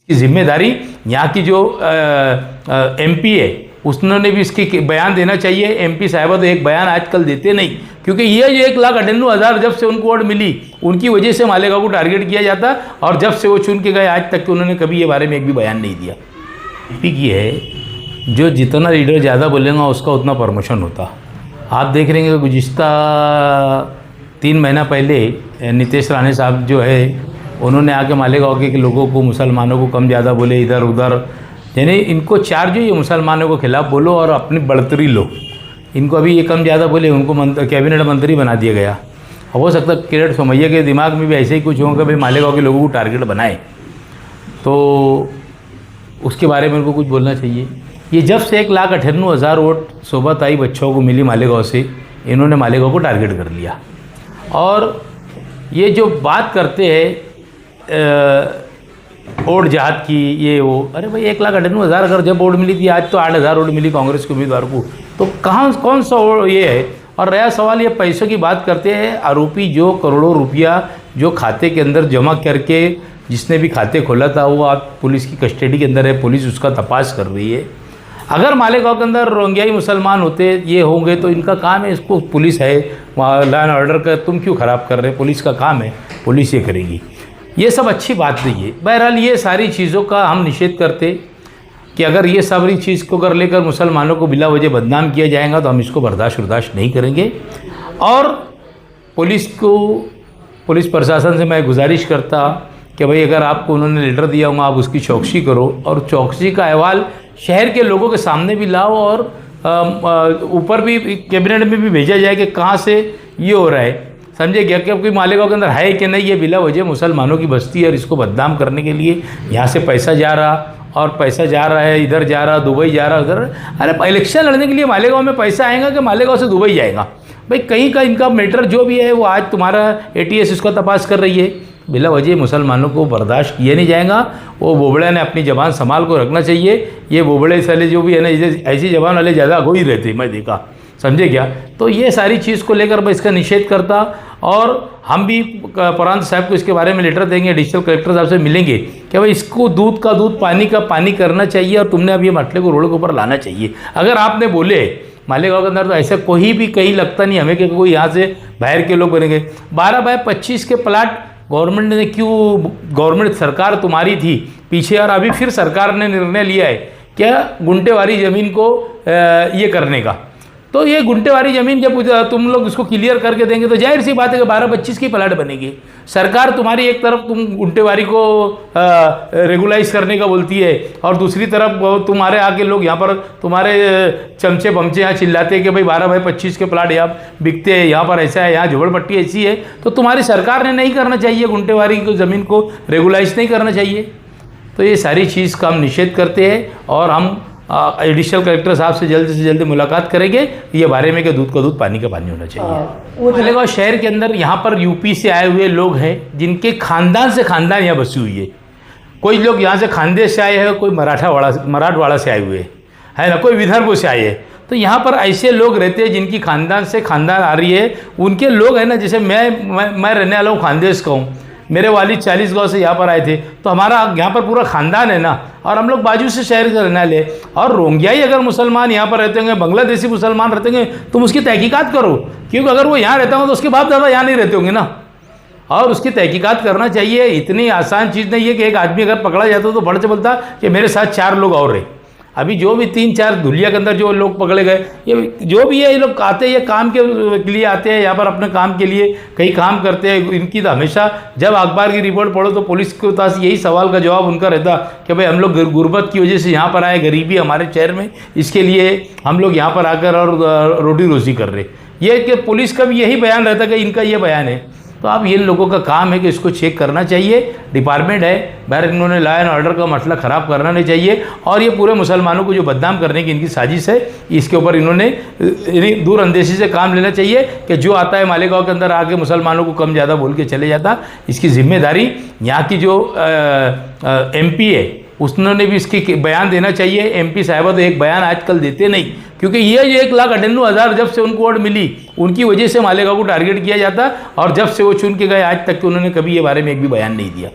इसकी जिम्मेदारी यहाँ की जो एमपी है उसने भी इसकी बयान देना चाहिए। एमपी साहिबा तो एक बयान आजकल देते नहीं, क्योंकि ये जो 1,98,000 जब से उनको वोट मिली उनकी वजह से मालेगांव को टारगेट किया जाता, और जब से वो चुन के गए आज तक उन्होंने कभी ये बारे में एक भी बयान नहीं दिया। एमपी की है, जो जितना लीडर ज़्यादा बोलेगा उसका उतना प्रमोशन होता। आप देख रहे हैं कि गुज़िश्ता 3 महीना पहले नीतीश राणे साहब जो है उन्होंने आके मालेगांव के लोगों को, मुसलमानों को कम ज़्यादा बोले इधर उधर, यानी इनको चार्ज है ये मुसलमानों के खिलाफ बोलो और अपनी बढ़तरी लो। इनको अभी ये कम ज़्यादा बोले उनको कैबिनेट मंत्री बना दिया गया। हो सकता है किरण सोमैया के दिमाग में भी ऐसे ही कुछ होगा कि भाई मालेगांव के लोगों को टारगेट बनाए, तो उसके बारे में उनको कुछ बोलना चाहिए। ये जब से 1,98,000 वोट सोबत आई बच्चों को मिली मालेगांव से, इन्होंने मालेगांव को टारगेट कर लिया। और ये जो बात करते हैं वोट जहाद की ये वो, अरे भाई 1,98,000 अगर जब वोट मिली थी, आज तो 8,000 वोट मिली कांग्रेस के उम्मीदवार को, तो कहाँ कौन सा ये है। और रहा सवाल ये पैसों की बात करते हैं, आरोपी जो करोड़ों रुपया जो खाते के अंदर जमा करके जिसने भी खाते खोला था वो आप पुलिस की कस्टडी के अंदर है, पुलिस उसका तपास कर रही है। अगर मालेगांव के अंदर रोहिंग्याई मुसलमान होते ये होंगे तो इनका काम है, इसको पुलिस है लॉ एंड ऑर्डर का, तुम क्यों ख़राब कर रहे हैं, पुलिस का काम है, पुलिस ये करेगी। ये सब अच्छी बात नहीं है। बहरहाल ये सारी चीज़ों का हम निषेध करते कि अगर ये सारी चीज़ को कर लेकर मुसलमानों को बिला वजह बदनाम किया जाएगा तो हम इसको बर्दाश्त नहीं करेंगे। और पुलिस प्रशासन से मैं गुजारिश करता कि भाई अगर आपको उन्होंने लेटर दिया होगा आप उसकी चौकसी करो, और चौकसी का अहवाल शहर के लोगों के सामने भी लाओ, और ऊपर भी कैबिनेट में भी भेजा जाए कि कहाँ से ये हो रहा है, समझे क्या, कि कोई मालेगांव के अंदर है कि नहीं ये बिला वजह मुसलमानों की बस्ती है और इसको बदनाम करने के लिए यहाँ से पैसा जा रहा, और पैसा जा रहा है इधर जा रहा, दुबई जा रहा उधर। अरे इलेक्शन लड़ने के लिए मालेगांव में पैसा आएगा कि मालेगांव से दुबई जाएगा? भाई कहीं का इनका मैटर जो भी है वो आज तुम्हारा ATS इसका तपास कर रही है। बिला वजह मुसलमानों को बर्दाश्त किया नहीं जाएगा। वो बोबड़े ने अपनी ज़बान संभाल को रखना चाहिए। ये बोबड़े साले जो भी है ना, ऐसी ज़बान वाले ज़्यादा हो ही रहते, मैं देखा, समझे क्या। तो ये सारी चीज़ को लेकर मैं इसका निषेध करता, और हम भी प्रांत साहब को इसके बारे में लेटर देंगे, एडिशनल कलेक्टर साहब से मिलेंगे कि भाई इसको दूध का दूध पानी का पानी करना चाहिए, और तुमने अब ये मसले को रोड के ऊपर लाना चाहिए। अगर आपने बोले मालेगांव के अंदर तो ऐसा कोई भी कहीं लगता नहीं हमें कि कोई यहाँ से बाहर के लोग बनेंगे। 12 बाय 25 के प्लाट गवर्नमेंट ने क्यों, गवर्नमेंट सरकार तुम्हारी थी पीछे, और अभी फिर सरकार ने निर्णय लिया है क्या गुंटेवारी ज़मीन को ये करने का। तो ये गुंटेवारी ज़मीन जब तुम लोग इसको क्लियर करके देंगे तो जाहिर सी बात है कि 12-25 की प्लाट बनेगी। सरकार तुम्हारी एक तरफ तुम गुंटेवारी को रेगुलाइज करने का बोलती है, और दूसरी तरफ तुम्हारे आके लोग यहाँ पर तुम्हारे चमचे बमचे यहाँ चिल्लाते हैं कि भाई 12 बाय 25 के प्लाट यहाँ बिकते हैं, यहाँ पर ऐसा है, यहाँ झोपड़पट्टी ऐसी है। तो तुम्हारी सरकार ने नहीं करना चाहिए, गुंटेवारी की ज़मीन को रेगुलाइज नहीं करना चाहिए। तो ये सारी चीज़ का हम निषेध करते हैं, और हम एडिशनल कलेक्टर साहब से जल्द मुलाकात करेंगे ये बारे में कि दूध का दूध पानी का पानी होना चाहिए। मालेगांव शहर के अंदर यहाँ पर यूपी से आए हुए लोग हैं जिनके खानदान से खानदान यहाँ बसी हुई है। कोई लोग यहाँ से खानदेश से आए हैं, कोई मराठवाड़ा से आए हुए है ना, कोई विदर्भ से आए हैं। तो यहाँ पर ऐसे लोग रहते हैं जिनकी खानदान से खानदान आ रही है, उनके लोग हैं ना। जैसे मैं रहने वाला हूँ खानदेश का हूँ, मेरे वालिद 40 गाँव से यहाँ पर आए थे, तो हमारा यहाँ पर पूरा ख़ानदान है ना, और हम लोग बाजू से शहर के रहने वाले। और रोहिंग्याई अगर मुसलमान यहाँ पर रहते होंगे, बांग्लादेशी मुसलमान रहते होंगे, तुम उसकी तहकीकात करो, क्योंकि अगर वो यहाँ रहता होगा तो उसके बाप दादा यहाँ नहीं रहते होंगे ना, और उसकी तहकीकात करना चाहिए। इतनी आसान चीज़ नहीं है कि एक आदमी अगर पकड़ा जाता तो फट से बोलता कि मेरे साथ 4 लोग और रहे। अभी जो भी 3-4 धुलिया के अंदर जो लोग पकड़े गए, ये जो भी है, ये लोग आते हैं, ये काम के लिए आते हैं यहाँ पर, अपने काम के लिए कहीं काम करते हैं। इनकी तो हमेशा जब अखबार की रिपोर्ट पढ़ो तो पुलिस के पास यही सवाल का जवाब उनका रहता कि भाई हम लोग गुर्बत की वजह से यहाँ पर आए, गरीबी हमारे शहर में, इसके लिए हम लोग यहाँ पर आकर और रोटी रोजी कर रहे। ये कि पुलिस का भी यही बयान रहता कि इनका ये बयान है। तो अब ये लोगों का काम है कि इसको चेक करना चाहिए, डिपार्टमेंट है बाहर, इन्होंने लॉ एंड ऑर्डर का मसला ख़राब करना नहीं चाहिए। और ये पूरे मुसलमानों को जो बदनाम करने की इनकी साजिश है, इसके ऊपर इन्होंने दूरअंदेशी से काम लेना चाहिए कि जो आता है मालेगांव के अंदर आके मुसलमानों को कम ज़्यादा बोल के चले जाता, इसकी जिम्मेदारी यहाँ की जो MP है उसने भी इसकी बयान देना चाहिए। MP साहिबा तो एक बयान आजकल देते नहीं, क्योंकि ये जो 1,98,000 जब से उनको वोट मिली उनकी वजह से मालेगांव को टारगेट किया जाता, और जब से वो चुन के गए आज तक उन्होंने कभी ये बारे में एक भी बयान नहीं दिया।